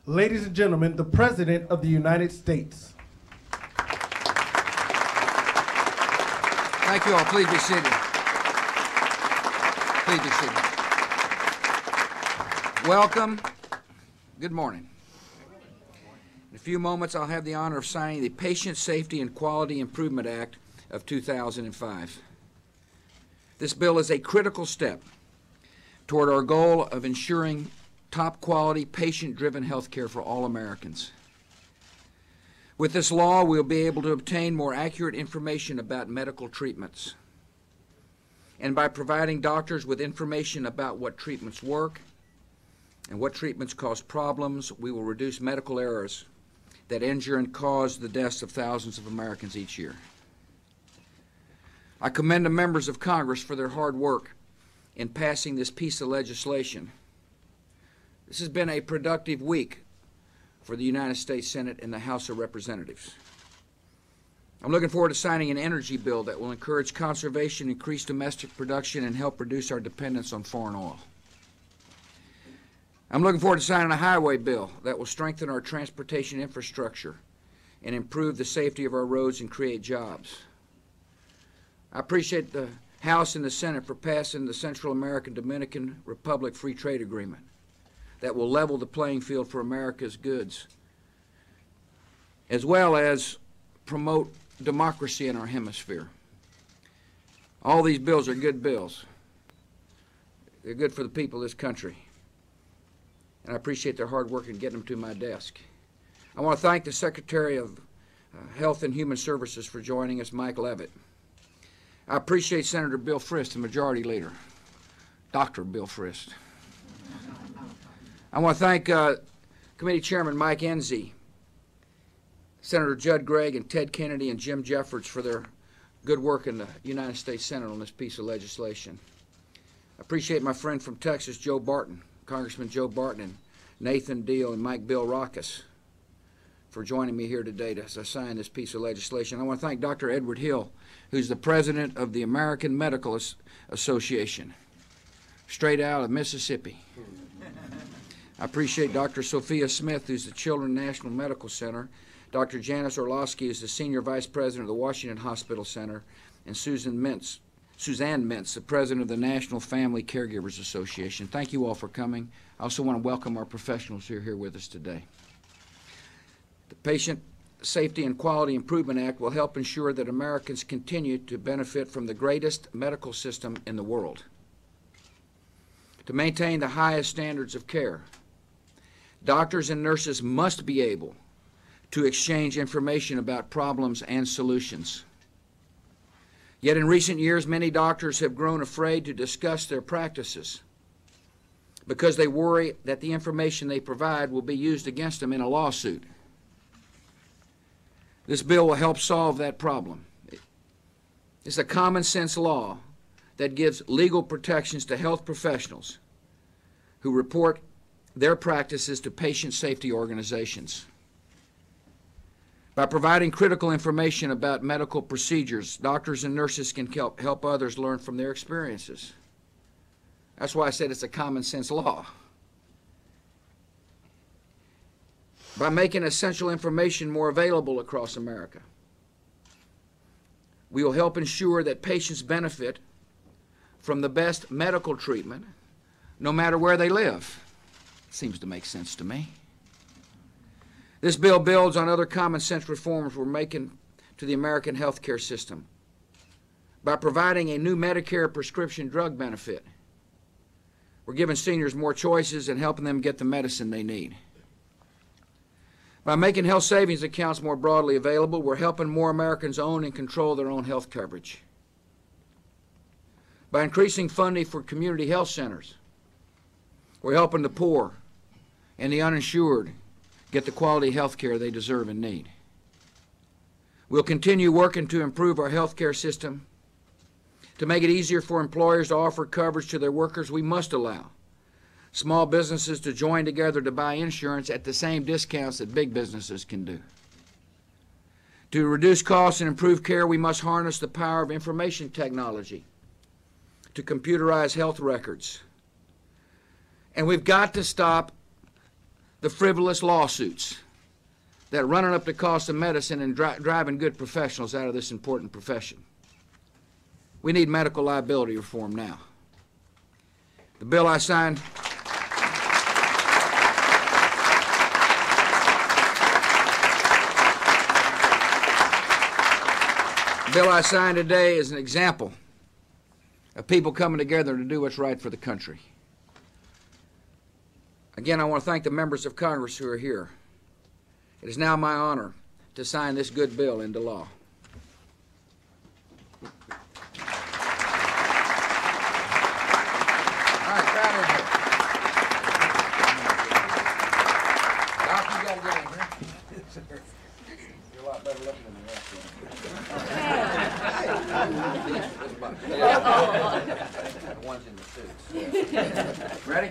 Ladies and gentlemen, the President of the United States. Thank you all. Please be seated. Please be seated. Welcome. Good morning. In a few moments, I'll have the honor of signing the Patient Safety and Quality Improvement Act of 2005. This bill is a critical step toward our goal of ensuring top-quality, patient-driven health care for all Americans. With this law, we'll be able to obtain more accurate information about medical treatments. And by providing doctors with information about what treatments work and what treatments cause problems, we will reduce medical errors that injure and cause the deaths of thousands of Americans each year. I commend the members of Congress for their hard work in passing this piece of legislation. This has been a productive week for the United States Senate and the House of Representatives. I'm looking forward to signing an energy bill that will encourage conservation, increase domestic production, and help reduce our dependence on foreign oil. I'm looking forward to signing a highway bill that will strengthen our transportation infrastructure and improve the safety of our roads and create jobs. I appreciate the House and the Senate for passing the Central American Dominican Republic Free Trade Agreement that will level the playing field for America's goods, as well as promote democracy in our hemisphere. All these bills are good bills. They're good for the people of this country. And I appreciate their hard work in getting them to my desk. I want to thank the Secretary of Health and Human Services for joining us, Mike Leavitt. I appreciate Senator Bill Frist, the Majority Leader, Dr. Bill Frist. I want to thank Committee Chairman Mike Enzi, Senator Judd Gregg, and Ted Kennedy and Jim Jeffords for their good work in the United States Senate on this piece of legislation. I appreciate my friend from Texas, Joe Barton, Congressman Joe Barton, and Nathan Deal and Mike Bill Rockus for joining me here today as I sign this piece of legislation. I want to thank Dr. Edward Hill, who's the president of the American Medical Association, straight out of Mississippi. I appreciate Dr. Sophia Smith, who's the Children's National Medical Center, Dr. Janice Orlowski is the Senior Vice President of the Washington Hospital Center, and Suzanne Mintz, the President of the National Family Caregivers Association. Thank you all for coming. I also want to welcome our professionals who are here with us today. The Patient Safety and Quality Improvement Act will help ensure that Americans continue to benefit from the greatest medical system in the world. To maintain the highest standards of care, doctors and nurses must be able to exchange information about problems and solutions. Yet in recent years, many doctors have grown afraid to discuss their practices because they worry that the information they provide will be used against them in a lawsuit. This bill will help solve that problem. It's a common sense law that gives legal protections to health professionals who report their practices to patient safety organizations. By providing critical information about medical procedures, doctors and nurses can help others learn from their experiences. That's why I said it's a common sense law. By making essential information more available across America, we will help ensure that patients benefit from the best medical treatment no matter where they live. Seems to make sense to me. This bill builds on other common sense reforms we're making to the American health care system. By providing a new Medicare prescription drug benefit, we're giving seniors more choices and helping them get the medicine they need. By making health savings accounts more broadly available, we're helping more Americans own and control their own health coverage. By increasing funding for community health centers, we're helping the poor and the uninsured get the quality health care they deserve and need. We'll continue working to improve our health care system. To make it easier for employers to offer coverage to their workers, we must allow small businesses to join together to buy insurance at the same discounts that big businesses can do. To reduce costs and improve care, we must harness the power of information technology to computerize health records. And we've got to stop the frivolous lawsuits that are running up the cost of medicine and driving good professionals out of this important profession. We need medical liability reform now. The bill I signed today is an example of people coming together to do what's right for the country. Again, I want to thank the members of Congress who are here. It is now my honor to sign this good bill into law. All right, crowd in here. Doc, you got to get in here. You're a lot better looking than the rest of them. The ones in the suits. Ready?